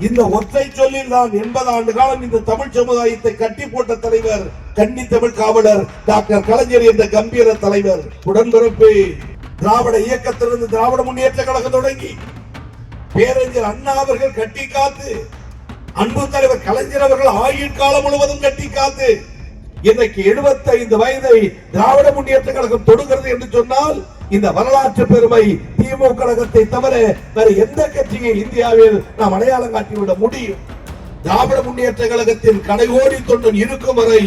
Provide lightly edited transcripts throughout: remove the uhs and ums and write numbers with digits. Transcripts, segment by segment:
இந்த ஒற்றை சொல்லில் தான் 80 ஆண்டு காலம் இந்த தமிழ் சமுதாயத்தை கட்டி போட்ட தலைவர் கன்னி தமிழ் காவலர் டாக்டர் கலைஞர் என்ற கம்பீர தலைவர். உடன்பிறப்பு திராவிட இயக்கத்திலிருந்து திராவிட முன்னேற்ற கழகம் தொடங்கி பேரறிஞர் அண்ணா அவர்கள் கட்டி காத்து, அன்பு தலைவர் கலைஞர் அவர்கள் ஆயுள் காலம் முழுவதும் கட்டி காத்து இன்றைக்கு 75 வயதை திராவிட முன்னேற்ற கழகம் தொடுகிறது என்று சொன்னால் இந்த வரலாற்று பெருமை திமுக கழகத்தை தவிர வேறு எந்த கட்சியை இந்தியாவில் நாம் அடையாளம் காட்டிவிட முடியும்? திராவிட முன்னேற்ற கழகத்தின் கடைகோடி தொண்டன் இருக்கும் வரை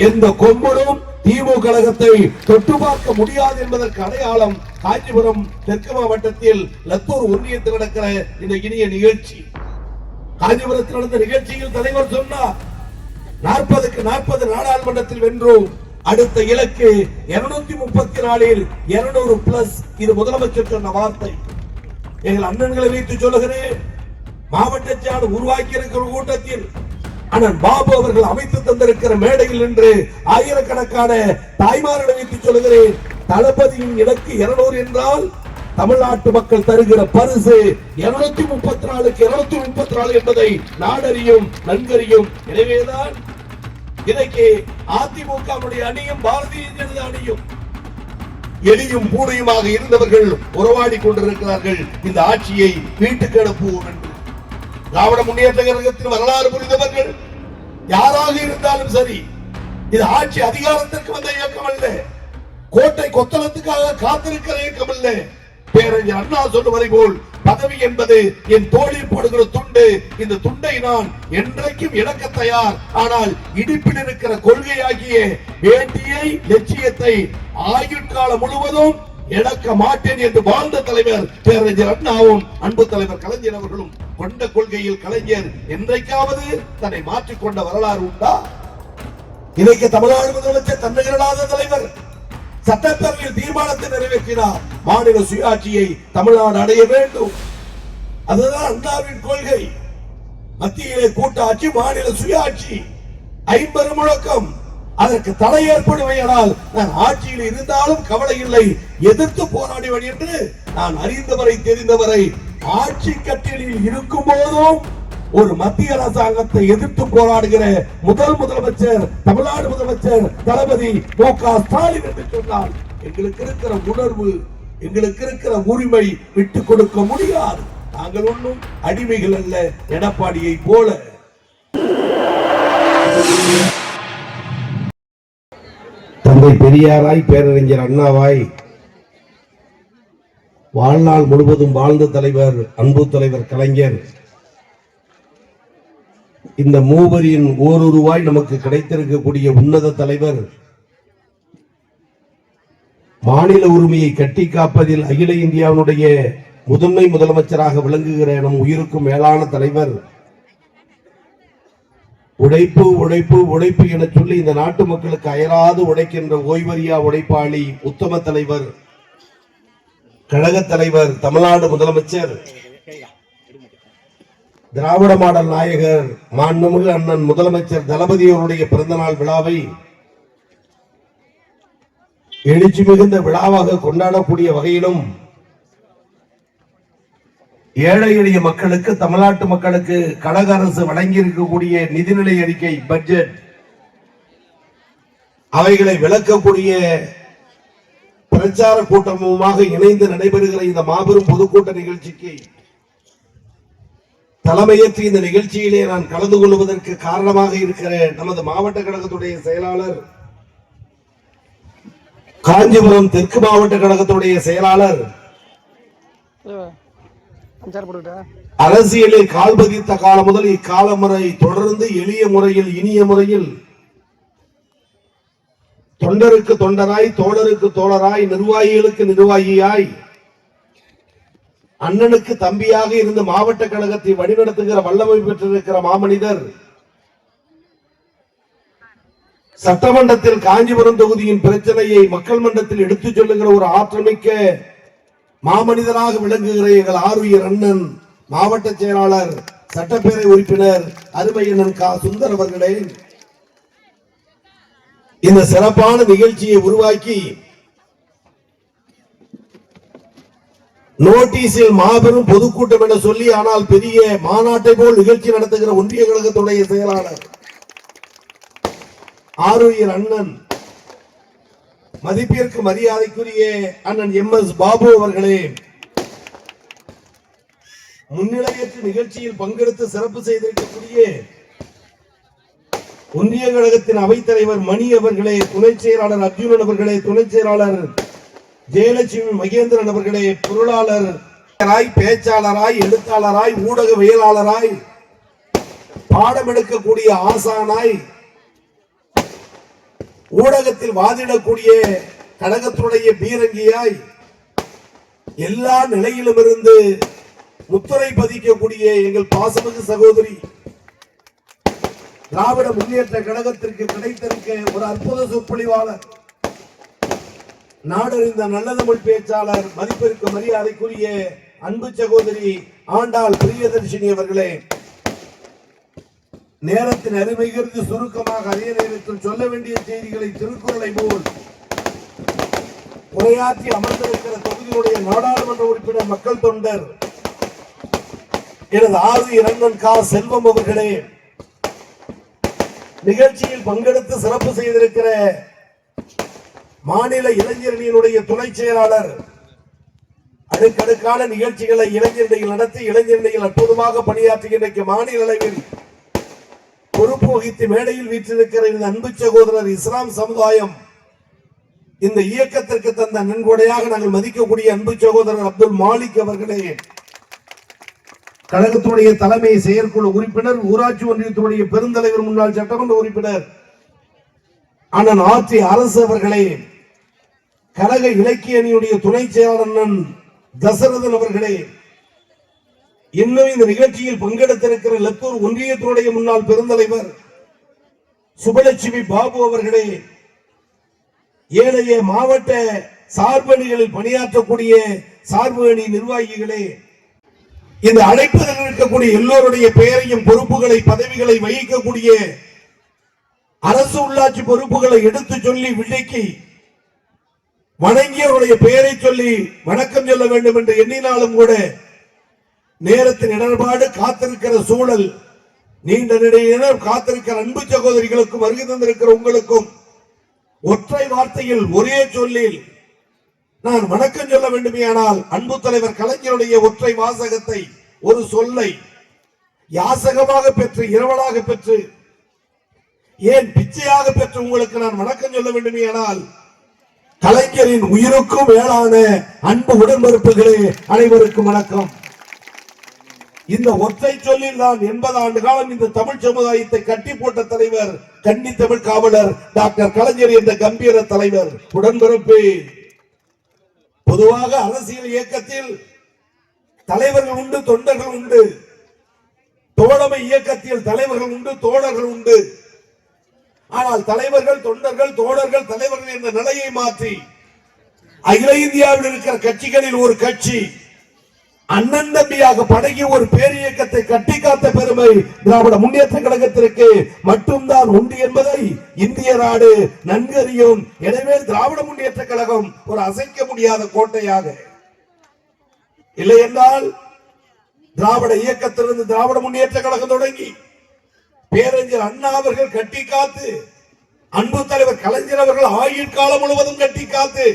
எந்த கொம்பனும் திமுக கழகத்தை தொட்டு பார்க்க முடியாது என்பதற்கு அடையாளம் காஞ்சிபுரம் தெற்கு மாவட்டத்தில் லத்தூர் ஒன்றியத்தில் நடக்கிற இந்த இனிய நிகழ்ச்சி. காஞ்சிபுரத்தில் நடந்த நிகழ்ச்சியில் தலைவர் சொன்னார், 40க்கு 40 நாடாளுமன்றத்தில் வென்றோம். அடுத்த இலக்கு 234 200+. இது முதலமைச்சர் சொன்ன வார்த்தை. எங்கள் அண்ணன்களை வைத்து சொல்லுகிறேன், மாவட்ட செயலாளர் உருவாக்கி இருக்கிற கூட்டத்தில் அண்ணன் பாபு அவர்கள் அமைத்து தந்திருக்கிற மேடையில் நின்று ஆயிரக்கணக்கான தாய்மார்களை வைத்து சொல்லுகிறேன், தளபதியின் இலக்கு 200 என்றால் தமிழ்நாட்டு மக்கள் தருகிற பரிசு 234க்கு 234 என்பதை நாடறியும் நன்கறியும். எனவேதான் இன்றைக்கு அதிமுக அணியும் பாரதிய ஜனதா அணியும் எலியும் பூனையுமாக இருந்தவர்கள் உறவாடி கொண்டிருக்கிறார்கள். இந்த ஆட்சியை வீட்டுக்கு அனுப்புவோம் என்று திராவிட முன்னேற்ற கழகத்தின் வரலாறு புரிந்தவர்கள் யாராக இருந்தாலும் சரி, இது ஆட்சி அதிகாரத்திற்கு வந்த இயக்கம் அல்ல, கோட்டை கொத்தளத்துக்காக காத்திருக்கிற இயக்கம் அல்ல. பேரறிஞர் அண்ணா சொல்லுவதை போல் பதவி என்பது என் தோளில் போடுகிற துண்டு, இந்த துண்டை நான் என்றைக்கும் இழக்க தயார். ஆனால் இடுப்பில் இருக்கிற கொள்கையாகிய வேண்டியை லட்சியத்தை ஆயுட்காலம் முழுவதும் இழக்க மாட்டேன் என்று வாழ்ந்த தலைவர் பேரறிஞர் அண்ணாவும் அன்பு தலைவர் கலைஞர் அவர்களும் கொண்ட கொள்கையில் கலைஞர் என்றைக்காவது தன்னை மாற்றிக்கொண்ட வரலாறு உண்டா? இன்றைக்கு தமிழ்நாடு முதலமைச்சர் தன்னிகரலாத தலைவர் சட்டப்பேரவையில் தீர்மானத்தை நிறைவேற்றினார். மாநில சுயாட்சியை தமிழ்நாடு அடைய வேண்டும். அதுதான் அண்ணாவின் கொள்கை. மத்தியிலே கூட்டாட்சி, மாநில சுயாட்சி, 50 முழக்கம். அதற்கு தடை ஏற்படுமையானால் நான் ஆட்சியில் இருந்தாலும் கவலை இல்லை, எதிர்த்து போராடுவேன் என்று நான் அறிந்தவரை தெரிந்தவரை ஆட்சி கட்டிலில் இருக்கும் போதும் ஒரு மத்திய அரசாங்கத்தை எதிர்த்து போராடுகிற முதலமைச்சர் தமிழ்நாடு முதலமைச்சர் தளபதி மு.க. ஸ்டாலின் என்று சொன்னால் எங்களுக்கு இருக்கிற உணர்வு, எங்களுக்கு இருக்கிற உரிமை விட்டு கொடுக்க முடியாது. நாங்கள் ஒன்றும் அடிமைகள் அல்ல எடப்பாடியை போல. தந்தை பெரியாராய் பேரறிஞர் அண்ணாவாய் வாழ்நாள் முழுவதும் வாழ்ந்த தலைவர் அன்பு தலைவர் கலைஞர் இந்த மூவரின் ஓருருவாய் நமக்கு கிடைத்திருக்கக்கூடிய உன்னத தலைவர் மாநில உரிமையை கட்டி காப்பதில் அகில இந்தியாவினுடைய முதன்மை முதலமைச்சராக விளங்குகிற நம் உயிருக்கும் மேலான தலைவர், உழைப்பு உழைப்பு உழைப்பு என சொல்லி இந்த நாட்டு மக்களுக்கு அயராது உழைக்கின்ற ஓய்வறியா உழைப்பாளி உத்தம தலைவர், கழக தலைவர், தமிழ்நாடு முதலமைச்சர், திராவிட மாடல் நாயகர் மாண்புமிகு அண்ணன் முதலமைச்சர் தளபதி அவருடைய பிறந்தநாள் விழாவை எழுச்சி மிகுந்த விழாவாக கொண்டாடக்கூடிய வகையிலும் ஏழை எளிய மக்களுக்கு, தமிழ்நாட்டு மக்களுக்கு கழக அரசு வழங்கி இருக்கக்கூடிய நிதிநிலை அறிக்கை, பட்ஜெட், அவைகளை விளக்கக்கூடிய பிரச்சார கூட்டமுமாக இணைந்து நடைபெறுகிற இந்த மாபெரும் பொதுக்கூட்ட நிகழ்ச்சிக்கு தலைமையேற்று இந்த நிகழ்ச்சியிலே நான் கலந்து கொள்வதற்கு காரணமாக இருக்கிற நமது மாவட்ட கழகத்துடைய செயலாளர், காஞ்சிபுரம் தெற்கு மாவட்ட கழகத்துடைய செயலாளர், அரசியலில் கால் பதித்த காலம் முதல் இக்காலம் வரை தொடர்ந்து எளிய முறையில் இனிய முறையில் தொண்டருக்கு தொண்டராய், தோழருக்கு தோழராய், நிர்வாகிகளுக்கு நிர்வாகியாய், அண்ணனுக்கு தம்பியாக இருந்து மாவட்ட கழகத்தை வழிநடத்துகிற வல்லமை பெற்றிருக்கிற மாமனிதர், சட்டமன்றத்தில் காஞ்சிபுரம் தொகுதியின் பிரச்சனையை மக்கள் மன்றத்தில் எடுத்துச் சொல்லுகிற ஒரு ஆற்றமிக்க மாமனிதராக விளங்குகிற எங்கள் ஆருயிர் அண்ணன் மாவட்ட செயலாளர், சட்டப்பேரவை உறுப்பினர் அருமை அண்ணன் கா. சுந்தர் அவர்களே, இந்த சிறப்பான நிகழ்ச்சியை உருவாக்கி நோட்டீஸில் மாபெரும் பொதுக்கூட்டம் என சொல்லி ஆனால் பெரிய மாநாட்டை போல் நிகழ்ச்சி நடத்துகிற ஒன்றிய கழகத்துடைய செயலாளர் ஆரோக்கிய அண்ணன் மதிப்பிற்கு மரியாதைக்குரிய அண்ணன் MS பாபு அவர்களே, முன்னிலையற்ற நிகழ்ச்சியில் பங்கெடுத்து சிறப்பு செய்திருக்கக்கூடிய ஒன்றிய கழகத்தின் அவைத்தலைவர் மணி அவர்களே, துணை செயலாளர் அர்ஜுனன் அவர்களே, துணை செயலாளர் ஜெயலட்சுமி மகேந்திரன் அவர்களே, பொருளாளர் பேச்சாளராய் எழுத்தாளராய் ஊடகவியலாளராய் பாடம் எடுக்கக்கூடிய ஆசானாய் ஊடகத்தில் வாதிடக்கூடிய கழகத்துடைய பீரங்கியாய் எல்லா நிலையிலும் இருந்து முத்திரை பதிக்கக்கூடிய எங்கள் பாசமிகு சகோதரி திராவிட முன்னேற்ற கழகத்திற்கு கிடைத்திருக்க ஒரு அற்புத சொற்பொழிவாளர், நாடறிந்த நல்ல தமிழ் பேச்சாளர், மதிப்பிற்கு மரியாதைக்குரிய அன்பு சகோதரி ஆண்டாள் பிரியதர்ஷினி அவர்களே, நேரத்தின் அருமை கருதி சுருக்கமாக அதே நேரத்தில் சொல்ல வேண்டிய செய்திகளை திருக்குறளை போல் உரையாற்றி அமர்ந்திருக்கிற தொகுதியுடைய நாடாளுமன்ற உறுப்பினர் மக்கள் தொண்டர் எனது ஆறு கா செல்வம் அவர்களே, நிகழ்ச்சியில் பங்கெடுத்து சிறப்பு செய்திருக்கிற மாநில இளைஞரணியினுடைய துணை செயலாளர், அடுக்கடுக்கான நிகழ்ச்சிகளை இளைஞரணியில் நடத்தி இளைஞரணியில் அற்புதமாக பணியாற்றுகின்ற மாநில அளவில் பொறுப்பு வகித்து மேடையில் வீற்றிருக்கிற இந்த அன்பு சகோதரர் இஸ்லாம் சமுதாயம் இந்த இயக்கத்திற்கு தந்த நன்கொடையாக நாங்கள் மதிக்கக்கூடிய அன்பு சகோதரர் அப்துல் மாலிக் அவர்களே, கழகத்துடைய தலைமை செயற்குழு உறுப்பினர், ஊராட்சி ஒன்றியத்துடைய பெருந்தலைவர், முன்னாள் சட்டமன்ற உறுப்பினர் அண்ணன் ஆட்சி அரசு அவர்களே, கழக இலக்கிய அணியுடைய துணை செயலாளர் தசரதன் அவர்களே, இன்னும் இந்த நிகழ்ச்சியில் பங்கெடுத்திருக்கிற லத்தூர் ஒன்றியத்துடைய முன்னாள் பெருந்தலைவர் சுபலட்சுமி பாபு அவர்களே, ஏனைய மாவட்ட சார்பு அணிகளில் பணியாற்றக்கூடிய சார்பு அணி நிர்வாகிகளே, இந்த அழைப்பதில் இருக்கக்கூடிய எல்லோருடைய பெயரையும் பொறுப்புகளை பதவிகளை வகிக்கக்கூடிய அரசு உள்ளாட்சி பொறுப்புகளை எடுத்து சொல்லி விலக்கி வணங்கியவருடைய பெயரை சொல்லி வணக்கம் சொல்ல வேண்டும் என்று எண்ணினாலும் கூட நேரத்தின் இடர்பாடு காத்திருக்கிற சூழல், நீண்ட நேரம் காத்திருக்கிற அன்பு சகோதரிகளுக்கும் வருகை தந்திருக்கிற உங்களுக்கும் ஒற்றை வார்த்தையில் ஒரே சொல்லில் நான் வணக்கம் சொல்ல வேண்டுமேயானால் அன்பு தலைவர் கலைஞருடைய ஒற்றை வாசகத்தை, ஒரு சொல்லை யாசகமாக பெற்று இரவலாக பெற்று ஏன் பிச்சையாக பெற்று உங்களுக்கு நான் வணக்கம் சொல்ல வேண்டுமேயானால் கலைஞரின் உயிருக்கும் மேலான அன்பு உடன்பிறப்புகளே, அனைவருக்கும் வணக்கம். இந்த ஒற்றை சொல்லில் தான் 80 ஆண்டு காலம் இந்த தமிழ் சமுதாயத்தை கட்டி போட்ட தலைவர், கன்னி தமிழ் காவலர் டாக்டர் கலைஞர் என்ற கம்பீர தலைவர் உடன்பிறப்பு. பொதுவாக அரசியல் இயக்கத்தில் தலைவர்கள் உண்டு, தொண்டர்கள் உண்டு. தோழமை இயக்கத்தில் தலைவர்கள் உண்டு, தோழர்கள் உண்டு. ஆனால் தலைவர்கள், தொண்டர்கள், தோழர்கள், தலைவர்கள் என்ற நிலையை மாற்றி அகில இந்தியாவில் இருக்கிற கட்சிகளில் ஒரு கட்சி அண்ணன் தம்பியாக பழகி ஒரு பேரியக்கத்தை கட்டி காத்த பெருமை திராவிட முன்னேற்ற கழகத்திற்கு மட்டும்தான் உண்டு என்பதை இந்திய நாடு நன்கறியும். எனவே திராவிட முன்னேற்ற கழகம் ஒரு அசைக்க முடியாத கோட்டையாக, இல்லை என்றால் திராவிட இயக்கத்திலிருந்து திராவிட முன்னேற்ற கழகம் தொடங்கி பேரறிஞர் அண்ணா அவர்கள் கட்டி காத்து, அன்பு தலைவர் கலைஞர் அவர்கள் ஆயுள் காலம் முழுவதும் கட்டி காத்து,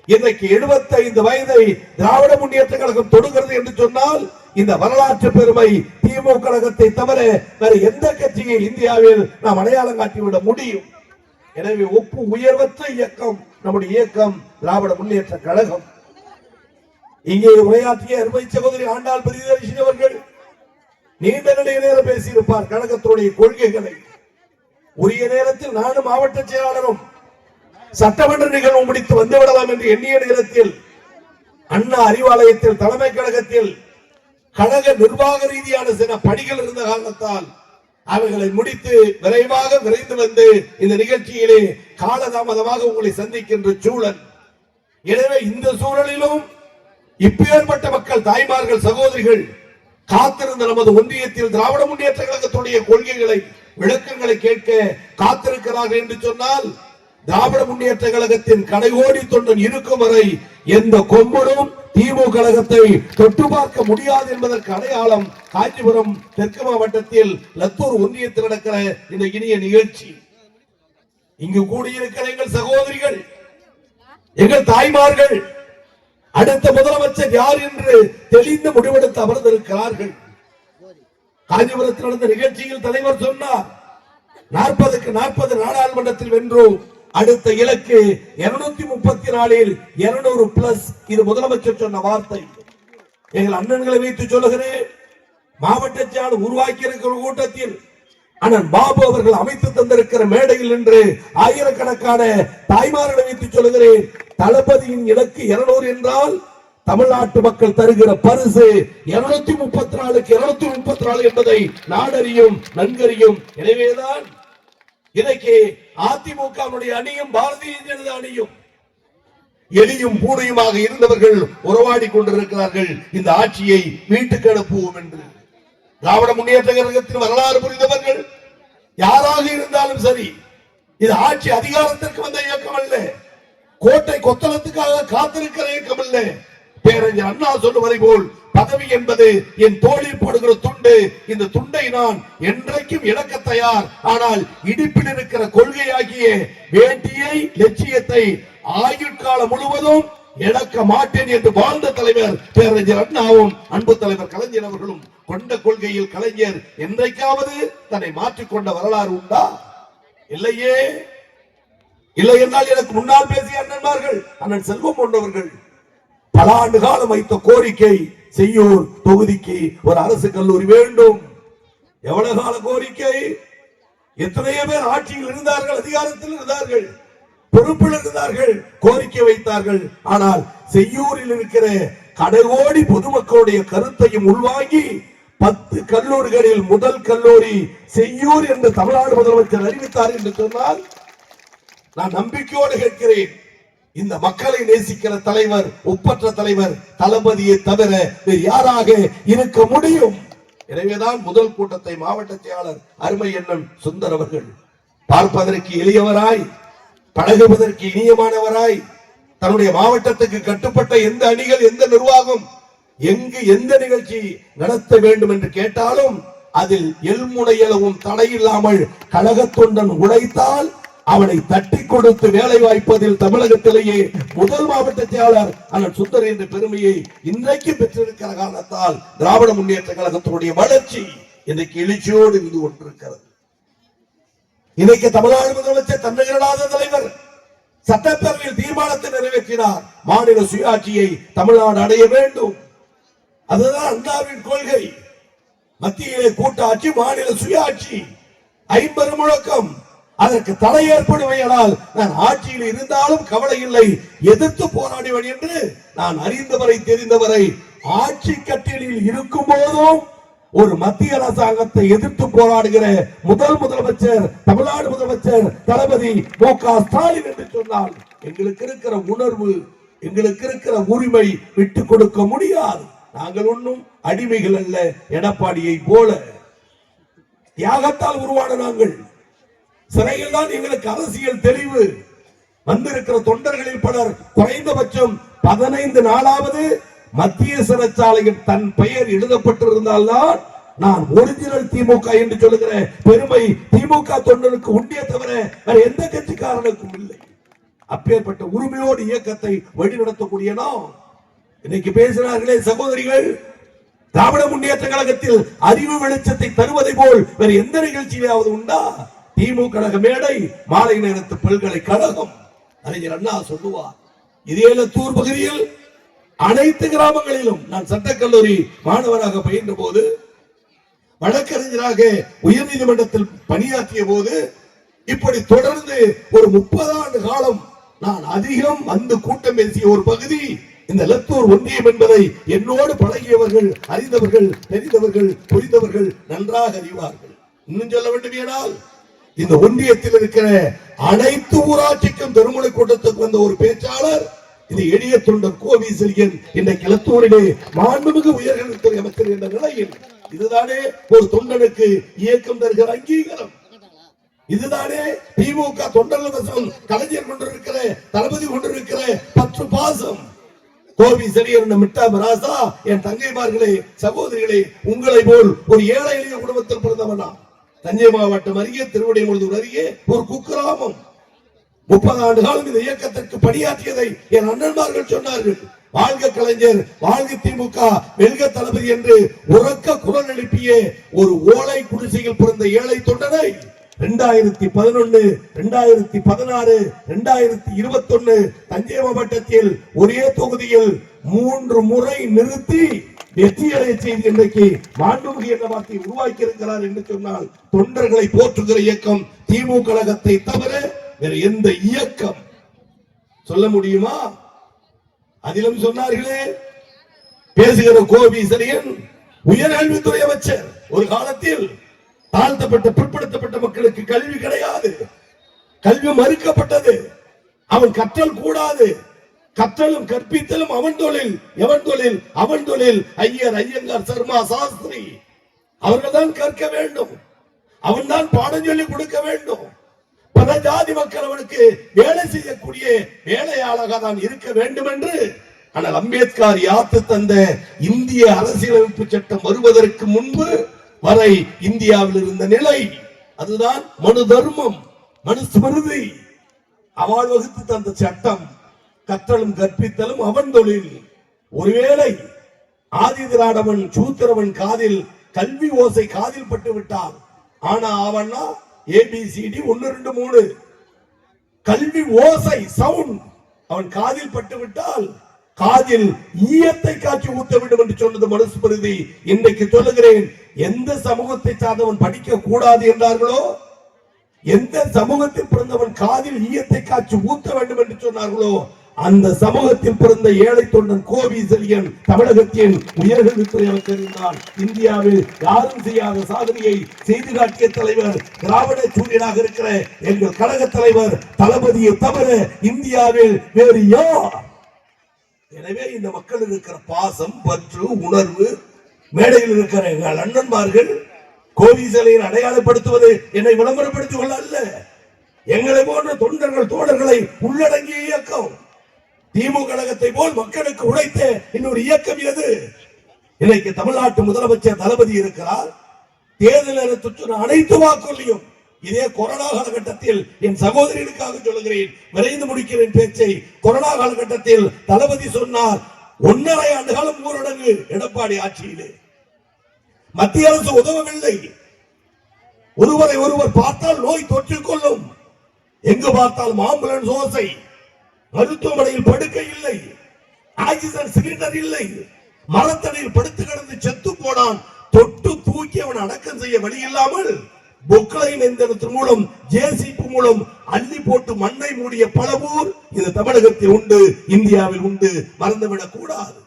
இன்றைக்கு 75 வயதை திராவிட முன்னேற்ற கழகம் தொடுகிறது என்று சொன்னால் இந்த வரலாற்று பெருமை திமுக கழகத்தை தவிர வேறு எந்த கட்சியை இந்தியாவில் நாம் அடையாளம் காட்டிவிட முடியும். எனவே ஒப்பு உயர்வற்ற இயக்கம் நம்முடைய இயக்கம் திராவிட முன்னேற்ற கழகம். இங்கே உரையாற்றிய அருமை சகோதரி ஆண்டாள் பிரியதர்ஷினி அவர்கள் நீண்ட நேரம் பேசியிருப்பார் கழகத்துடைய கொள்கைகளை. உரிய நேரத்தில் நானும் மாவட்ட செயலாளரும் சட்டமன்ற நிகழ்வு முடித்து வந்துவிடலாம் என்று எண்ணிய நேரத்தில் அண்ணா அறிவாலயத்தில் தலைமை கழகத்தில் கழக நிர்வாக ரீதியான சில பணிகள் இருந்த காரணத்தால் அவைகளை முடித்து விரைவாக விரைந்து வந்து இந்த நிகழ்ச்சியிலே காலதாமதமாக உங்களை சந்திக்கின்ற சூழல். எனவே இந்த சூழலிலும் இப்பேற்பட்ட மக்கள், தாய்மார்கள், சகோதரிகள் காத்திருந்த நமது ஒன்றியத்தில் திராவிட முன்னேற்ற கழகத்துடைய கொள்கைகளை, விளக்கங்களை கேட்க காத்திருக்கிறார்கள் என்று சொன்னால் திராவிட முன்னேற்ற கழகத்தின் கடைகோடி தொண்டன் இருக்கும் வரை எந்த கொம்பனும் திமுக கழகத்தை தொட்டு பார்க்க முடியாது என்பதற்கு அடையாளம் காஞ்சிபுரம் தெற்கு மாவட்டத்தில் லத்தூர் ஒன்றியத்தில் நடக்கிற இந்த இனிய நிகழ்ச்சி. இங்கு கூடியிருக்கிற எங்கள் சகோதரிகள், எங்கள் தாய்மார்கள் அடுத்த முதலமைச்சர் யார் என்று தெளிந்து முடிவெடுத்து அமர்ந்திருக்கிறார்கள். காஞ்சிபுரத்தில் நடந்த நிகழ்ச்சியில் தலைவர் சொன்னார், 40க்கு 40 நாடாளுமன்றத்தில் வென்றோம். அடுத்த இலக்கு 234 200 பிளஸ். இது முதலமைச்சர் சொன்ன வார்த்தை. எங்கள் அண்ணன்களை வைத்து சொல்லுகிறேன், மாவட்ட செயலாளர் உருவாக்கி இருக்கிற கூட்டத்தில் அண்ணன் பாபு அவர்கள் அமைத்து தந்திருக்கிற மேடையில் நின்று ஆயிரக்கணக்கான தாய்மார்களை வைத்து சொல்லுகிறேன், தளபதியின் இலக்கு 200 என்றால் தமிழ்நாட்டு மக்கள் தருகிற பரிசு 234க்கு 234 என்பதை நாடறியும் நன்கறியும். எனவேதான் இன்னைக்கு அதிமுக அணியும் பாரதிய ஜனதா அணியும் எலியும் பூனையுமாக இருந்தவர்கள் உறவாடி கொண்டிருக்கிறார்கள். இந்த ஆட்சியை வீட்டுக்கு அனுப்புவோம் என்று திராவிட முன்னேற்ற கழகத்தின் வரலாறு புரிந்தவர்கள் யாராக இருந்தாலும் சரி, இது ஆட்சி அதிகாரத்திற்கு வந்த இயக்கம் அல்ல, கோட்டை கொத்தளத்துக்காக காத்திருக்கிற இயக்கம் அல்ல. பேரறிஞர் அண்ணா சொல்லுவதை போல் பதவி என்பது என் தோளில் போடுகிற துண்டு, இந்த துண்டை நான் என்றைக்கும் இழக்க தயார். ஆனால் இடிப்பில் இருக்கிற கொள்கையாகிய வேட்டியை லட்சியத்தை ஆயுட்காலம் முழுவதும் இழக்க மாட்டேன் என்று வாழ்ந்த தலைவர் பேரறிஞர் அண்ணாவும் அன்பு தலைவர் கலைஞர் அவர்களும் கொண்ட கொள்கையில் கலைஞர் என்றைக்காவது தன்னை மாற்றிக்கொண்ட வரலாறு உண்டா? இல்லையே. இல்லை என்றால் எனக்கு முன்னால் பேசிய அண்ணன்மார்கள், அண்ணன் செல்வம் போன்றவர்கள் பல ஆண்டு காலம் வைத்த கோரிக்கை, செய்யூர் தொகுதிக்கு ஒரு அரசு கல்லூரி வேண்டும். எவ்வளவு கால கோரிக்கை? எத்தனையோ பேர் ஆட்சியில் இருந்தார்கள், அதிகாரத்தில் இருந்தார்கள், பொறுப்பில் இருந்தார்கள், கோரிக்கை வைத்தார்கள். ஆனால் செய்யூரில் இருக்கிற கடைகோடி பொதுமக்களுடைய கருத்தையும் உள்வாங்கி 10 கல்லூரிகளில் முதல் கல்லூரி செய்யூர் என்று தமிழ்நாடு முதலமைச்சர் அறிவித்தார் என்று சொன்னால் நான் நம்பிக்கையோடு கேட்கிறேன், இந்த மக்களை நேசிக்கிற தலைவர், ஒப்பற்ற தலைவர் தளபதியை தவிர வேறு யாராக இருக்க முடியும்? எனவேதான் முதல் கூட்டத்தை மாவட்ட செயலாளர் அருமை அண்ணன் சுந்தர் அவர்கள் பார்ப்பதற்கு எளியவராய், பழகுவதற்கு இனியமானவராய், தன்னுடைய மாவட்டத்துக்கு கட்டுப்பட்ட எந்த அணிகள், எந்த நிர்வாகம் எங்கு எந்த நிகழ்ச்சி நடத்த வேண்டும் என்று கேட்டாலும் அதில் எல்முனையளவும் தடையில்லாமல் கழக தொண்டன் உழைத்தால் அவனை தட்டி கொடுத்து வேலை வாய்ப்பதில் தமிழகத்திலேயே முதல் மாவட்ட செயலாளர் அண்ணன் சுந்தர் என்ற பெருமையை இன்றைக்கு பெற்றிருக்கிற காரணத்தால் திராவிட முன்னேற்ற கழகத்தினுடைய வளர்ச்சி இன்றைக்கு எழுச்சியோடு இருந்து கொண்டிருக்கிறது. இன்னைக்கு தமிழ்நாடு முதலமைச்சர் தன்னிகரடாத தலைவர் சட்டப்பேரவையில் தீர்மானத்தை நிறைவேற்றினார். மாநில சுயாட்சியை தமிழ்நாடு அடைய வேண்டும். அதுதான் அண்ணாவின் கொள்கை. மத்தியிலே கூட்டாட்சி, மாநில சுயாட்சி, 50 முழக்கம். அதற்கு தடை ஏற்படுமையானால் நான் ஆட்சியில் இருந்தாலும் கவலை இல்லை, எதிர்த்து போராடுவேன் என்று நான் அறிந்தவரை தெரிந்தவரை ஆட்சி கட்டிலில் இருக்கும் போதும் ஒரு மத்திய அரசாங்கத்தை எதிர்த்து போராடுகிற முதல் முதலமைச்சர் தமிழ்நாடு முதலமைச்சர் தளபதி மு.க. ஸ்டாலின் என்று சொன்னால் எங்களுக்கு இருக்கிற உணர்வு, எங்களுக்கு இருக்கிற உரிமை விட்டு கொடுக்க முடியாது. நாங்கள் ஒன்றும் அடிமைகள் அல்ல. எடப்பாடியை போல தியாகத்தால் உருவான நாங்கள். சிறையில் தான் எங்களுக்கு அரசியல் தெளிவு. வந்திருக்கிற தொண்டர்களில் பலர் குறைந்தபட்சம் 15 நாளாவது மத்திய சிறைச்சாலையில் தன் பெயர் எழுதப்பட்டிருந்தால்தான் நான் ஒரிஜினல் திமுக என்று சொல்லுகிற பெருமை திமுக தொண்டனுக்கு உண்டே தவிர வேற எந்த கட்சிக்காரனுக்கும் இல்லை. அப்பேற்பட்ட உரிமையோடு இயக்கத்தை வழிநடத்தக்கூடிய நாம் இன்னைக்கு பேசினார்களே சகோதரிகள், திராவிட முன்னேற்ற கழகத்தில் அறிவு வெளிச்சத்தை தருவதை போல் வேற எந்த நிகழ்ச்சியிலாவது உண்டா? திமுக கழக மேடை, மாலை நேரத்து பல்கலைக்கழகம். அறிஞர் அண்ணா சொல்லுவார், இதே லத்தூர் பகுதியில் அனைத்து கிராமங்களிலும் நான் சட்டக்கல்லூரி மாணவராக பயின்ற போது, வழக்கறிஞராக உயர்நீதிமன்றத்தில் பணியாற்றிய போது, இப்படி தொடர்ந்து ஒரு 30 ஆண்டு காலம் நான் அதிகம் வந்து கூட்டம் பேசிய ஒரு பகுதி இந்த லத்தூர் ஒன்றியம் என்பதை என்னோடு பழகியவர்கள், அறிந்தவர்கள், தெரிந்தவர்கள், புரிந்தவர்கள் நன்றாக அறிவார்கள். இன்னும் சொல்ல வேண்டுமானால் இந்த ஒன்றியத்தில் இருக்கிற அனைத்து ஊராட்சிக்கும் திருமலை கூட்டத்துக்கு வந்த ஒரு பேச்சாளர் இந்த எளிய தொண்டர் கோவி செல்யன் இன்றைக்கு லத்தூரிலே மாண்புமிகு உயர்கல்வித்துறை அமைச்சர் என்ற நிலையில் இதுதானே ஒரு தொண்டனுக்கு இயக்கம் தருகிற அங்கீகாரம். இதுதானே திமுக தொண்டர்கள் வசம் கலைஞர் கொண்டிருக்கிற தளபதி கொண்டிருக்கிற பற்று பாசம். கோவி செழியன் மிட்டா ராசா, என் தங்கைமார்களே சகோதரிகளே, உங்களை போல் ஒரு ஏழை எளிய குடும்பத்தில் பிறந்தவனா. தஞ்சை மாவட்டம் அருகே திருவிடைமுழுதூர் அருகே ஒரு குக்கிராமம். 30 ஆண்டு காலம் இந்த இயக்கத்திற்கு பணியாற்றியதை என் அண்ணன்மார்கள் சொன்னார்கள். வாழ்க கலைஞர், வாழ்க திமுக, வெல்க தளபதி என்று உறக்க குரல் எழுப்பிய ஒரு ஓலை குடிசையில் பிறந்த ஏழை தொண்டனை 2011, 2016, 2021 தஞ்சை மாவட்டத்தில் ஒரே தொகுதியில் 3 முறை நிறுத்தி வெற்றியடைய செய்து இன்றைக்கு மாண்புமிகு என்ற வார்த்தையை உருவாக்கி இருக்கிறார் என்று சொன்னால், தொண்டர்களை போற்றுகிற இயக்கம் திமுக கழகத்தை தவிர வேற எந்த இயக்கம் சொல்ல முடியுமா? அதிலும் சொன்னார்களே, பேசுகிற கோவி செழியன் உயர்கல்வித்துறை அமைச்சர். ஒரு காலத்தில் தாழ்த்தப்பட்ட பிற்படுத்தப்பட்ட மக்களுக்கு கல்வி கிடையாது, கல்வி மறுக்கப்பட்டது. அவன் கற்றல் கூடாது, கற்றலும் கற்பித்தலும் அவன் தொழில். எவன் தொழில்? அவன் தொழில். ஐயர், ஐயங்கார், சர்மா, சாஸ்திரி அவர்கள் தான் கற்க வேண்டும், அவன் தான் பாடம் சொல்லி கொடுக்க வேண்டும். பல ஜாதி மக்கள் அவனுக்கு வேலை செய்யக்கூடிய வேலையாளாக தான் இருக்க வேண்டும் என்று. ஆனால் அம்பேத்கர் யாத்து தந்த இந்திய அரசியலமைப்பு சட்டம் வருவதற்கு முன்பு வரை இந்தியாவில் இருந்த நிலை அதுதான் மனு தர்மம், மனு ஸ்மிருதி. அவள் வகுத்து தந்த சட்டம் கற்றலும் கற்பித்தலும் அவன் தொழில். ஒருவேளை ஆதி திராடவன் சூத்திரவன் காதில் கல்வி ஓசை காதில் பட்டு விட்டான். ஆனா அவன்னா ABCD 1 2 3 கல்வி ஓசை சவுண்ட் அவன் காதில் பட்டு விட்டால் காதில் ஈயத்தை காட்சி ஊத்த வேண்டும் என்று சொன்னது மனுஸ்மிருதி. இன்றைக்கு சொல்லுகிறேன், எந்த சமூகத்தை சார்ந்தவன் படிக்க கூடாது என்றார்களோ, எந்த சமூகத்தில் பிறந்தவன் காதில் ஈயத்தை காட்சி ஊத்த வேண்டும் என்று சொன்னார்களோ, அந்த சமூகத்தில் பிறந்த ஏழை தொண்டன் கோவி செழியன் தமிழகத்தின் உயர்கல்வித்துறை அமைச்சர் இருந்தால் இந்தியாவில் யாரும் செய்யாத சாதனையை செய்து காட்டிய தலைவர் திராவிட சூரியனாக இருக்கிற எங்கள் கழக தலைவர் தளபதியை தவிர இந்தியாவில் வேறு யார்? எனவே இந்த மக்கள் இருக்கிற பாசம், பற்று, உணர்வு, மேடையில் இருக்கிற எங்கள் அண்ணன்மார்கள் கோவி செழியன் அடையாளப்படுத்துவது என்னை விளம்பரப்படுத்திக் கொள்ள அல்ல, எங்களை போன்ற தொண்டர்கள் தோழர்களை உள்ளடங்கிய இயக்கம். திமுக கழகத்தை போல் மக்களுக்கு உழைத்த இன்னொரு இயக்கம் எது? இன்னைக்கு தமிழ்நாட்டு முதலமைச்சர் தளபதி இருக்கிறார். தேர்தல் நேரத்தில் அனைத்து வாக்குறுதியும் இதே கொரோனா காலகட்டத்தில் என் சகோதரிகளுக்காக சொல்லுகிறேன், விரைந்து முடிக்கிறேன் பேச்சை. கொரோனா காலகட்டத்தில் தளபதி சொன்னார் 1.5 ஆண்டு காலம் ஊரடங்கு எடப்பாடி ஆட்சியிலே. மத்திய அரசு உதவவில்லை. ஒருவரை ஒருவர் பார்த்தால் நோய் தொற்றிக் கொள்ளும். எங்கு பார்த்தால் ஆம்புலன்ஸ் ஓசை, மருத்துவமனையில் படுக்கை இல்லை, ஆக்சிஜன் சிலிண்டர் இல்லை, மரத்தடியில் படுத்து கிடந்து செத்து போனான். தொட்டு தூக்கி அவன் அடக்கம் செய்ய வழி இல்லாமல் பொக்லைன் எந்திரத்தின் மூலம், ஜேசிபி மூலம் அள்ளி போட்டு மண்ணை மூடிய பல ஊர் இது தமிழகத்தில் உண்டு, இந்தியாவில் உண்டு, மறந்துவிடக் கூடாது.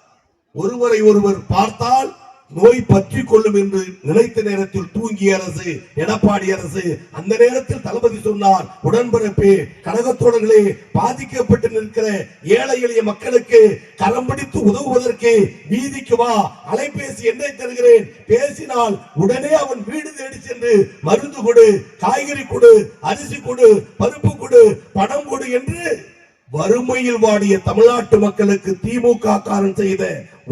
ஒருவரை ஒருவர் பார்த்தால் நோய் பற்றி கொள்ளும் என்று நினைத்த நேரத்தில் தூங்கிய அரசு எடப்பாடி அரசு. அந்த நேரத்தில் தளபதி சொன்னார், உடன்பிறப்பே கழகத்தோழர்களே, பாதிக்கப்பட்டு நிற்கிற ஏழை எளிய மக்களுக்கு கரம் பிடித்து உதவுவதற்கு வீதிக்கு வா, அலைபேசி எண்ணை தருகிறேன், பேசினால் உடனே அவன் வீடு தேடி சென்று மருந்து கொடு, காய்கறி கொடு, அரிசி கொடு, பருப்பு கொடு, பணம் கொடு என்று வறுமையில் வாடிய தமிழ்நாட்டு மக்களுக்கு திமுக காரன் செய்த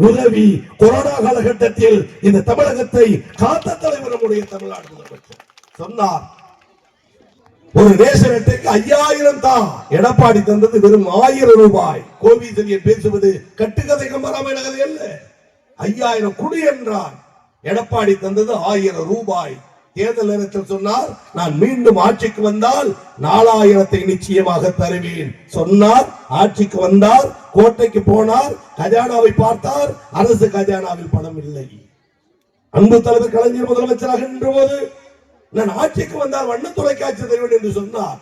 உதவி. கொரோனா காலகட்டத்தில் இந்த தமிழகத்தை காத்த தலைவர் நம்முடைய தமிழ்நாடு முதலமைச்சர் சொன்னார், ஒரு ரேஷன் அட்டைக்கு 5000 தான். எடப்பாடி தந்தது வெறும் 1000 ரூபாய். கோவி செழியன் பேசுவது கட்டுக்கதை கம்பராமாயண கதை அல்ல. 5000 குடி என்றார். எடப்பாடி தந்தது 1000 ரூபாய். தேர்தல் நேரத்தில் சொன்னார், நான் மீண்டும் ஆட்சிக்கு வந்தால் 4000 நிச்சயமாக தருவேன் சொன்னார். ஆட்சிக்கு வந்தார், கோட்டைக்கு போனார், கஜானாவை பார்த்தார், அரசு கஜானாவில் பணம் இல்லை. அன்பு தலைவர் கலைஞர் முதலமைச்சராக நின்ற போது நான் ஆட்சிக்கு வந்தால் வண்ண தொலைக்காட்சி தருவேன் என்று சொன்னார்.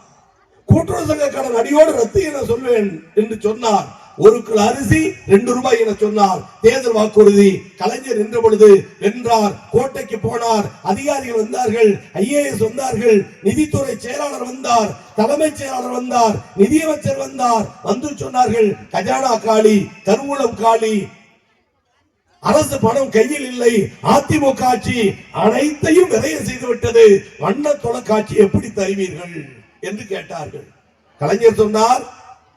கூட்டுறவு சங்க கடன் அடியோடு ரத்து என சொல்வேன் என்று சொன்னார். 1 கிலோ அரிசி 2 ரூபாய் என சொன்னார். தேர்தல் வாக்குறுதி. கலைஞர் நின்ற பொழுது வென்றார். கோட்டைக்கு போனார். அதிகாரிகள் வந்தார்கள், IAS வந்தார்கள், நிதித்துறை செயலாளர் வந்தார், தலைமைச் செயலாளர் வந்தார், நிதியமைச்சர் வந்தார். வந்து சொன்னார்கள், கஜானா காலி, கருவூலம் காலி, அரசு பணம் கையில் இல்லை. அதிமுக ஆட்சி அனைத்தையும் விரயம் செய்து விட்டது. வண்ண தொலைக்காட்சி எப்படி தருவீர்கள் என்று கேட்டார்கள். கலைஞர் சொன்னார்,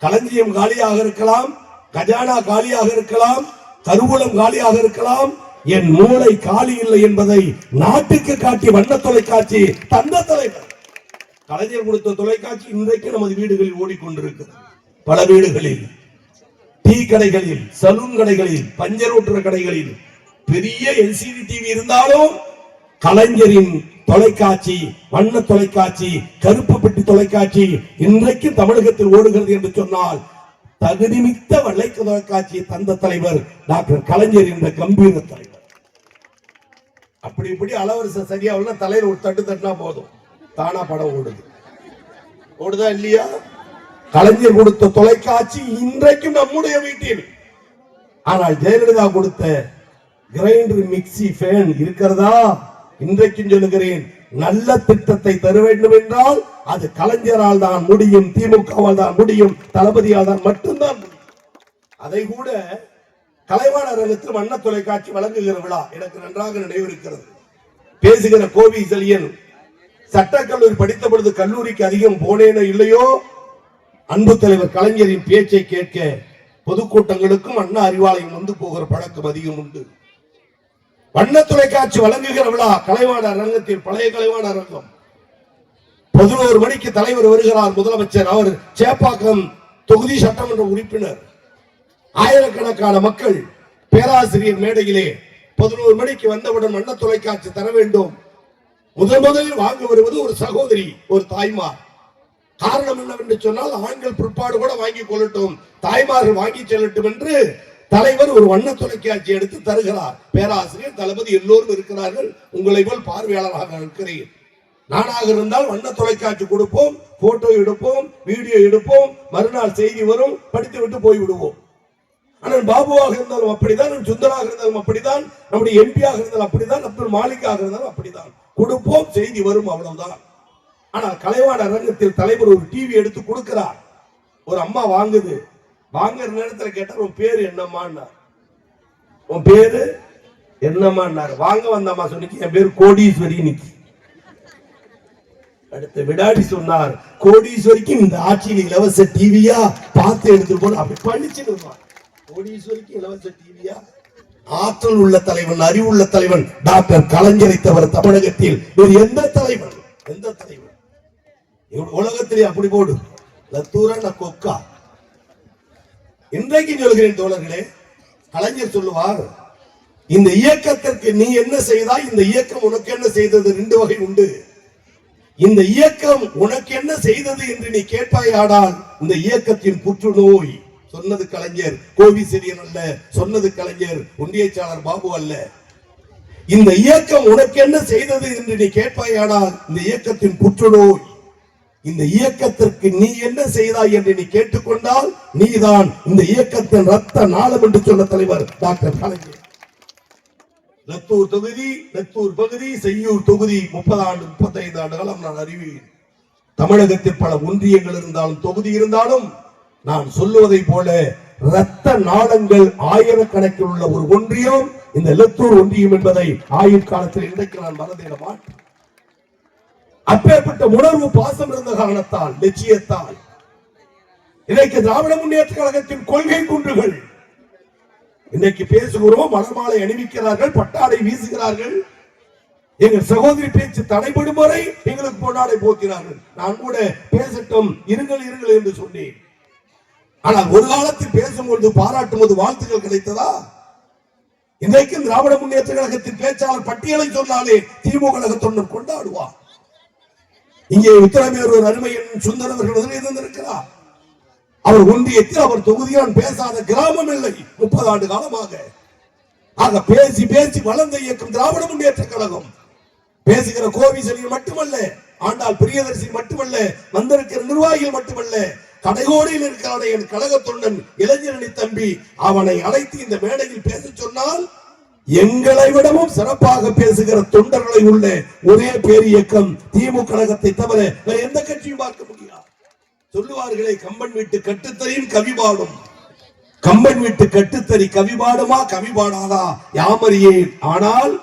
களஞ்சியம் காலியாக இருக்கலாம், கஜானா காலியாக இருக்கலாம், கருவூலம் காலியாக இருக்கலாம், என் மூளை காலி இல்லை என்பதை நாட்டுக்கு காட்டி வண்ண தொலைக்காட்சி தந்த தலைவர். கலைஞர் கொடுத்த தொலைக்காட்சி இன்றைக்கு நமது வீடுகளில் ஓடிக்கொண்டிருக்கிறது. பல வீடுகளில், டீ கடைகளில், சலூன் கடைகளில், பஞ்சர் ஓட்டுற கடைகளில் பெரிய எல்சிடி டிவி இருந்தாலும் கலைஞரின் தொலைக்காட்சி, வண்ண தொலைக்காட்சி, கருப்பு பெட்டி தொலைக்காட்சி இன்றைக்கு தமிழகத்தில் ஓடுகிறது என்று சொன்னால் தகுதிமிக்க வளைக்க தொலைக்காட்சியை தந்த தலைவர் டாக்டர் கலைஞர் என்ற கம்பீர தலைவர். அப்படி இப்படி அளவரிசை சரியா உள்ள தலைவர் ஒரு தட்டு தட்டினா போதும், தானா படம் ஓடுது. ஓடுதா இல்லையா? கலைஞர் கொடுத்த தொலைக்காட்சி இன்றைக்கும் நம்முடைய வீட்டில். ஆனால் ஜெயலலிதா கொடுத்த கிரைண்டர், மிக்சி, ஃபேன் இருக்கிறதா? இன்றைக்கும் சொல்லுகிறேன், நல்ல திட்டத்தை தர வேண்டும் என்றால் அது கலைஞரால் தான் முடியும், திமுகவால் தான் முடியும், தளபதியால் தான் மட்டும்தான் முடியும். அதை கூட கலைவாணர் அரங்கத்தில் வண்ண தொலைக்காட்சி வழங்குகிற விழா எனக்கு நன்றாக நினைவிருக்கிறது. பேசுகிற கோவி செலியன் சட்டக்கல்லூரி படித்த பொழுது கல்லூரிக்கு அதிகம் போனேனோ இல்லையோ, அன்பு தலைவர் கலைஞரின் பேச்சை கேட்க பொதுக்கூட்டங்களுக்கும் அண்ணா அறிவாலயம் வந்து போகிற பழக்கம் அதிகம் உண்டு. வண்ண தொலைக்காட்சி வழங்குகிற விழா கலைவாணர் அரங்கத்தில், பழைய கலைவாணர் அரங்கம். 11 மணிக்கு தலைவர் வருகிறார், முதலமைச்சர். அவர் சேப்பாக்கம் தொகுதி சட்டமன்ற உறுப்பினர். ஆயிரக்கணக்கான மக்கள். பேராசிரியர் மேடையிலே 11 மணிக்கு வந்தவுடன் வண்ண தொலைக்காட்சி தர வேண்டும். முதலில் வாங்க வருவது ஒரு சகோதரி, ஒரு தாய்மார். காரணம் என்னவென்று சொன்னால், ஆண்கள் பிற்பாடு கூட வாங்கி கொள்ளட்டும், தாய்மார்கள் வாங்கி செல்லட்டும் என்று தலைவர் ஒரு வண்ண தொலைக்காட்சி எடுத்து தருகிறார். பேராசிரியர், தளபதி எல்லோரும் இருக்கிறார்கள். உங்களை போல் பார்வையாளராக இருக்கிறேன். நானாக இருந்தால் வண்ண தொலைக்காட்சி கொடுப்போம், போட்டோ எடுப்போம், வீடியோ எடுப்போம், மறுநாள் செய்தி வரும், படித்து விட்டு போய்விடுவோம். ஆனால் பாபுவாக இருந்தாலும் அப்படிதான், சுந்தராக இருந்தாலும் அப்படிதான், நம்முடைய எம்பியாக இருந்தாலும் அப்படிதான், அப்துல் மாலிக்காக இருந்தாலும் அப்படிதான். கொடுப்போம், செய்தி வரும், அவ்வளவுதான். ஆனால் கலைவாணர் அரங்கத்தில் தலைவர் ஒரு டிவி எடுத்து கொடுக்கிறார். ஒரு அம்மா வாங்குது. வாங்குற நேரத்தில் கேட்டார், உன் பேரு என்னம்மா? உன் பேரு என்னம்மா? வாங்க வந்தம்மா சொன்னிக்கு, என் பேரு கோடீஸ்வரி. நிக்கி அடுத்த விடாடி சொன்னார், கோடீஸ்வரிக்கு இந்த ஆட்சியில் இலவச டிவியா பார்த்து எடுத்து போன அப்படி பழிச்சு. கோடீஸ்வரிக்கு இலவச டிவியா? ஆற்றல் உள்ள தலைவன், அறிவுள்ள தலைவன் டாக்டர் கலைஞரை தவிர தமிழகத்தில் வேறு எந்த தலைவன், எந்த தலைவன் உலகத்திலே அப்படி போடு லத்தூரா கொக்கா. இன்றைக்கு சொல்கிறேன் தோழர்களே, கலைஞர் சொல்லுவார், இந்த இயக்கத்திற்கு நீ என்ன செய்தாய், இந்த இயக்கம் உனக்கு என்ன செய்தது? 2 வகை உண்டு. இந்த இயக்கம் உனக்கு என்ன செய்தது என்று நீ கேட்பாயானால், இந்த இயக்கத்தின் புற்றுநோய். சொன்னது கலைஞர், கோவி செலியன் அல்ல. சொன்னது கலைஞர், ஒன்றியச்சாளர் பாபு அல்ல. இந்த இயக்கம் உனக்கு என்ன செய்தது என்று நீ கேட்பாயானால், இந்த இயக்கத்தின் புற்றுநோய். இந்த இயக்கத்திற்கு நீ என்ன செய்தாய் என்று நீ கேட்டுக்கொண்டால், நீதான் இந்த இயக்கத்தின் ரத்த நாளம் என்று சொன்ன தலைவர் டாக்டர் கலைஞர். லத்தூர் தொகுதி, லத்தூர் பகுதி, செய்யூர் தொகுதி 30 ஆண்டு 35 ஆண்டு காலம் நான் அறிவேன். தமிழகத்தில் பல ஒன்றியங்கள் இருந்தாலும், தொகுதி இருந்தாலும், நான் சொல்லுவதை போல ரத்த நாளங்கள் ஆயிரக்கணக்கில் உள்ள ஒரு ஒன்றியம் இந்த லத்தூர் ஒன்றியம் என்பதை ஆயுட்காலத்தில் இன்றைக்கு நான் மறந்திட மாட்டேன். அப்பேற்பட்ட உணர்வு, பாசம் இருந்த காரணத்தால், லட்சியத்தால் இன்றைக்கு திராவிட முன்னேற்ற கழகத்தின் கொள்கை குன்றுகள். இன்னைக்கு பேசுகிறோம், மலர்மாலை அணிவிக்கிறார்கள், பட்டாடை வீசுகிறார்கள். எங்கள் சகோதரி பேச்சு தடைபடும் வரை எங்களுக்கு பொன்னாடை போக்கிறார்கள். நான் கூட பேசட்டும், இருங்கள் இருங்கள் என்று சொன்னேன். ஆனால் ஒரு காலத்தில் பேசும்போது, பாராட்டும் போது வாழ்த்துக்கள் கிடைத்ததா? இன்றைக்கும் திராவிட முன்னேற்ற கழகத்தின் பேச்சாளர் பட்டியலை சொன்னாலே திமுக கழகத்துடன் கொண்டாடுவார். இங்கே உத்தரமேரூர் ஒரு அருமையின் சுந்தரவர்கள் இருந்திருக்கிறார். அவர் ஒன்றியத்தில், அவர் தொகுதியான் பேசாத கிராமம் இல்லை 30 ஆண்டு காலமாக. ஆக பேசி பேசி வளர்ந்த இயக்கம் திராவிட முன்னேற்ற கழகம். பேசுகிற கோவி செலியன் மட்டுமல்ல, ஆண்டாள் பிரியதர்சி மட்டுமல்ல, வந்திருக்கிற நிர்வாகிகள் மட்டுமல்ல, கடைகோடியில் இருக்கிற என் கழக தொண்டன் இளைஞரணி தம்பி, அவனை அழைத்து இந்த மேடையில் பேச சொன்னால், எங்களை விடவும் சிறப்பாக பேசுகிற தொண்டர்களை உள்ள ஒரே பேர் இயக்கம் திமுக கழகத்தை தவிர வேற எந்த கட்சியும் பார்க்க முடியாது. சொல்லுவார்களே, கம்பன் வீட்டு கட்டுத்தையும் கவி பாடும். கம்பன் வீட்டு கட்டுத்தறி கவி பாடுமா கவி பாடாதா யாமறியேன், ஆனால்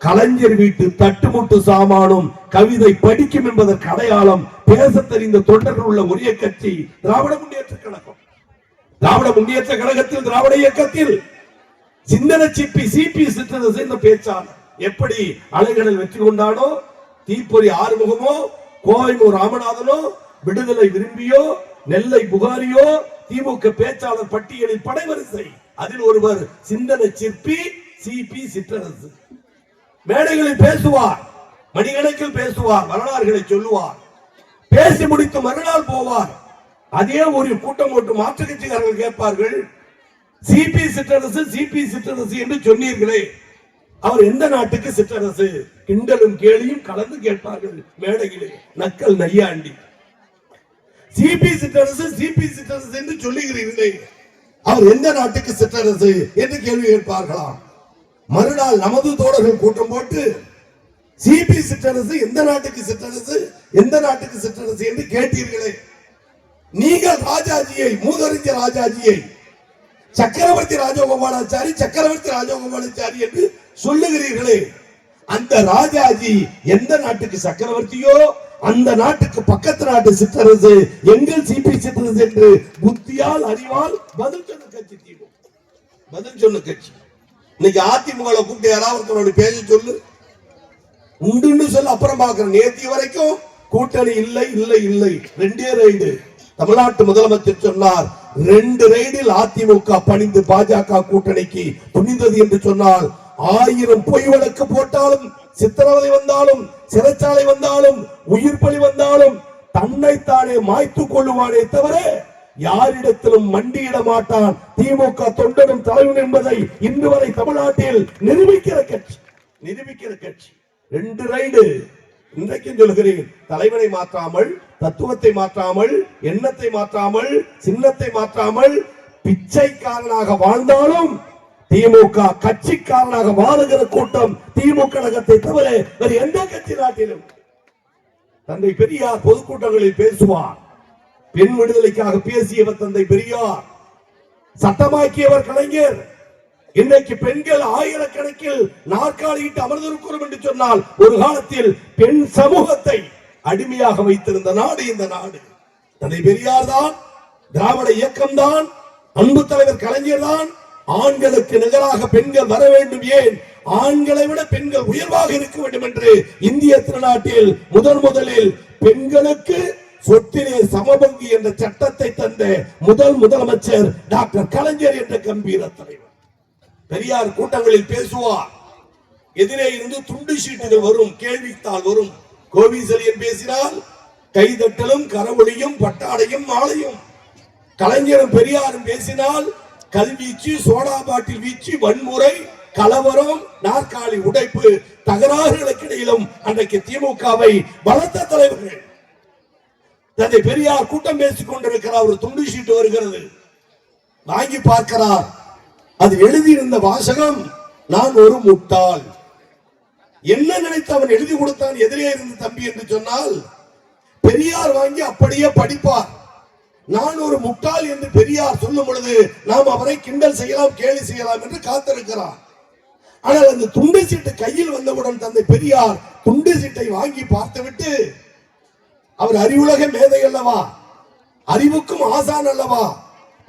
கலைஞர் வீட்டு தட்டுமுட்டு சாமானும் கவிதை படிக்கும் என்பதற்கு அடையாளம் பேச தெரிந்த தொண்டர்கள் உள்ள ஒரே கட்சி திராவிட முன்னேற்ற கழகம். திராவிட முன்னேற்ற கழகத்தில் திராவிட இயக்கத்தில் சிந்தன சிப்பி சிபி சிற்றரசு என்ற பேச்சாளர் எப்படி அலைகளில் வெற்றி கொண்டானோ, தீப்பொறி ஆறுமுகமோ, கோவைமூர் ராமநாதனோ, விடுதலை விரும்பியோ, நெல்லை புகாரியோ, திமுக பேச்சாளர் பட்டியலில் படைவரிசை அதில் ஒருவர் சிந்தன சிற்பி சிபி சிற்றரசு. மேடைகளில் பேசுவார், மணிக்கணக்கில் பேசுவார், வரலாறுகளை சொல்லுவார், பேசி முடித்து மறுநாள் போவார். அதே ஒரு கூட்டம் போட்டு மாற்று கட்சிக்காரர்கள் கேட்பார்கள், சிபி சிற்றரசு சிபி சிற்றரசு என்று சொன்னீர்களே, அவர் எந்த நாட்டுக்கு சிற்றரசு? கிண்டலும் கேலியும் கலந்து கேட்பார்கள் மேடையிலே. நக்கல் நையாண்டி. சிபி சிற்றரசு சிபி சிற்றரசு என்று சொல்லுகிறீர்களே, அவர் எந்த நாட்டுக்கு சிற்றரசு என்று கேள்வி கேட்பார்களாம். மறுநாள் நமது தோழர்கள் கூட்டம் போட்டு சிபி சிற்றரசு எந்த நாட்டுக்கு சிற்றரசு எந்த நாட்டுக்கு சிற்றரசு என்று கேட்டீர்களே, நீங்கள் ராஜாஜியை, மூதறிஞர் ராஜாஜியை சக்கரவர்த்தி ராஜகோபாலாச்சாரி சக்கரவர்த்தி ராஜகோபாலாச்சாரி என்று சொல்லுகிறீர்களே, அந்த ராஜாஜி எந்த நாட்டுக்கு சக்கரவர்த்தியோ அந்த நாட்டுக்கு பக்கத்து நாட்டு சிற்றரசு எங்கள் சிபி சிற்றரசு என்று புத்தியால் அறிவால் பதில் சொன்ன கட்சி திமுக. பதில் சொன்ன கட்சி. இன்னைக்கு அதிமுக கூப்பிட்டு யாராவது பேச சொல்லு, உண்டுன்னு சொல்ல அப்புறம் பாக்குறேன். நேற்று வரைக்கும் கூட்டணி இல்லை இல்லை இல்லை, ரெண்டே ரைடு. தமிழ்நாட்டு முதலமைச்சர் சொன்னார், 2 ரைடில் அதிமுக பணிந்து பாஜக கூட்டணிக்கு துணிந்தது என்று சொன்னால் 1000 பொய் வழக்கு போட்டாலும், சித்திரவதை வந்தாலும், சிறைச்சாலை வந்தாலும், உயிர் பலி வந்தாலும் தன்னைத்தானே மாய்த்துக் கொள்ளுவானே தவிர யாரிடத்திலும் மண்டியிட மாட்டான் திமுக தொண்டனும் தலைவன் என்பதை இன்று வரை தமிழ்நாட்டில் நிரூபிக்கிற கட்சி. 2 ரைடு. இன்றைக்கும் சொல்கிறேன், தலைவனை மாற்றாமல், தத்துவத்தை மாற்றாமல், எண்ணத்தை மாற்றாமல், சின்னத்தை மாற்றாமல், பிச்சைக்காரனாக வாழ்ந்தாலும் திமுக கட்சிக்காரனாக வாழுகிற கூட்டம் திமுக கழகத்தை தவிர வேறு எந்த கட்சி நாட்டிலும். தந்தை பெரியார் பொதுக்கூட்டங்களில் பேசுவார். பெண் விடுதலைக்காக பேசியவர் தந்தை பெரியார், சட்டமாக்கியவர் கலைஞர். இன்றைக்கு பெண்கள் ஆயிரக்கணக்கில் நாற்காலியிட்டு அமர்ந்திருக்கிறோம் என்று சொன்னால், ஒரு காலத்தில் பெண் சமூகத்தை அடிமையாக வைத்திருந்த நாடு இந்த நாடு. தந்தை பெரியார் தான், திராவிட இயக்கம் தான், அன்பு தலைவர் கலைஞர் தான். ஆண்களுக்கு நிகராக பெண்கள் வர வேண்டும், ஏன் ஆண்களை விட பெண்கள் உயர்வாக இருக்க வேண்டும் என்று இந்திய திருநாட்டில் முதலில் பெண்களுக்கு சொத்திலே சமபங்கு என்ற சட்டத்தை தந்த முதலமைச்சர் டாக்டர் கலைஞர் என்ற கம்பீர தலைவர். பெரியார் கூட்டங்களில் பேசுவார். எதிரே இருந்து துண்டு சீட்டுகள் வரும், கேள்வித்தாள் வரும். கோவிசலியன் பேசினால் கைதட்டலும் கரவொலியும் பட்டாடையும் மாலையும். கலைஞரும் பெரியாரும் பேசினால் கல்வீச்சு, சோடா பாட்டில் வீச்சு, வன்முறை, கலவரம், நாற்காலி உடைப்பு, தகராறுகளுக்கு இடையிலும் அன்றைக்கு திமுகவை வளர்த்த தலைவர்கள். தந்தை பெரியார் கூட்டம் பேசிக் கொண்டிருக்கிறார். ஒரு துண்டு சீட்டு வருகிறது, வாங்கி பார்க்கிறார். அது எழுதியிருந்த வாசகம், நான் ஒரு முட்டாள். என்ன நினைத்து அவன் எழுதி கொடுத்தான் எதிரே இருந்த தம்பி என்று சொன்னால், பெரியார் வாங்கி அப்படியே படிப்பார். நான் ஒரு முட்டாள் என்று பெரியார் சொல்லும் பொழுது நாம் அவரை கிண்டல் செய்யலாம், கேலி செய்யலாம் என்று காத்திருக்கிறார். ஆனால் அந்த துண்டு சீட்டு கையில் வந்தவுடன் தந்தை பெரியார் துண்டு சீட்டை வாங்கி பார்த்துவிட்டு, அவர் அறிவுலக மேதை அல்லவா, அறிவுக்கும் ஆசான் அல்லவா,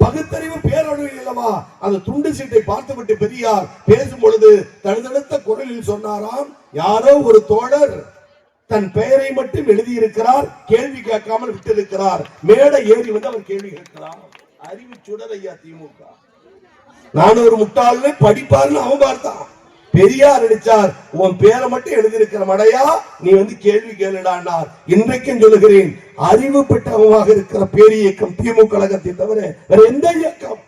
பகுத்தறிவு பேரறிவு அல்லவா, அந்த துண்டு சீட்டை பார்த்துவிட்டு பெரியார் பேசும் பொழுது தழுதழுத்த குரலில் சொன்னாராம், யாரோ ஒரு தோழர் தன் பெயரை மட்டும் எழுதியிருக்கிறார், கேள்வி கேட்காமல் விட்டிருக்கிறார். மேடை ஏறி வந்து அவர் கேள்வி கேட்கிறார். அறிவு சுடரையா திமுக. நான் ஒரு முட்டாள்னு படிப்பாருன்னு அவன் பார்த்தான். பெரியார் அடிச்சார், உன் பேரை மட்டும் எழுதியிருக்கிற மடையா, நீ வந்து கேள்வி கேளுடான்னார். இன்றைக்கும் சொல்லுகிறேன், அறிவு பெற்றவமாக இருக்கிற பேர் இயக்கம் திமுக கழகத்தை தவிர வேற எந்த இயக்கம்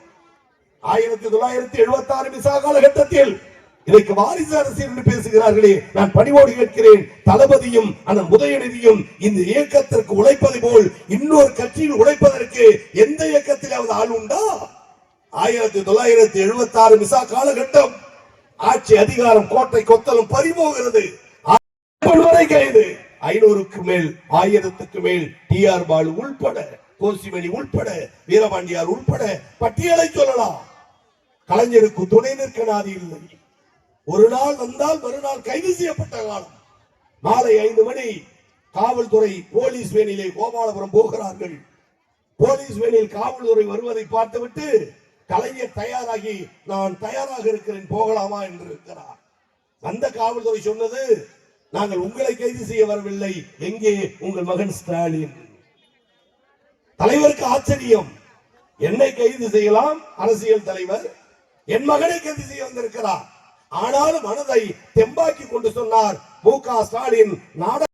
1976 விசா காலகட்டத்தில் இன்றைக்கு வாரிசு அரசியல் என்று பேசுகிறார்களே, நான் பணிவோடு கேட்கிறேன், தளபதியும் அந்த உதயநிதியும் இந்த இயக்கத்திற்கு உழைப்பது போல் இன்னொரு கட்சியில் உழைப்பதற்கு எந்த இயக்கத்திலாவது ஆள் உண்டா? 1976 விசா காலகட்டம். ஆட்சி அதிகாரம் கோட்டை கொத்தலும் பறிபோகிறது. கைது 500க்கு மேல் 1000க்கு மேல் டிஆர் பாலு உள்பட கோசிமணி உள்பட வீரபாண்டியார் உள்பட பட்டியலை சொல்லலாம். கலைஞருக்கு துணை நிற்க நாதி இல்லை. ஒரு நாள் வந்தால் மறுநாள் கைது செய்யப்பட்ட காலம். மாலை 5 மணி காவல்துறை போலீஸ் வேனிலே கோபாலபுரம் போகிறார்கள். போலீஸ் வேனில் காவல்துறை வருவதை பார்த்துவிட்டு கலைஞர் தயாராகி நான் தயாராக இருக்கிறேன் போகலாமா என்று இருக்கிறார். அந்த காவல்துறை சொன்னது, நாங்கள் உங்களை கைது செய்ய வரவில்லை, எங்கே உங்கள் மகன் ஸ்டாலின். தலைவருக்கு ஆச்சரியம், என்னை கைது செய்யலாம் அரசியல் தலைவர், என் மகனை கைது செய்ய வந்திருக்கிறார். ஆனாலும் மனதை தெம்பாக்கி கொண்டு சொன்னார், மு.க. ஸ்டாலின் நாட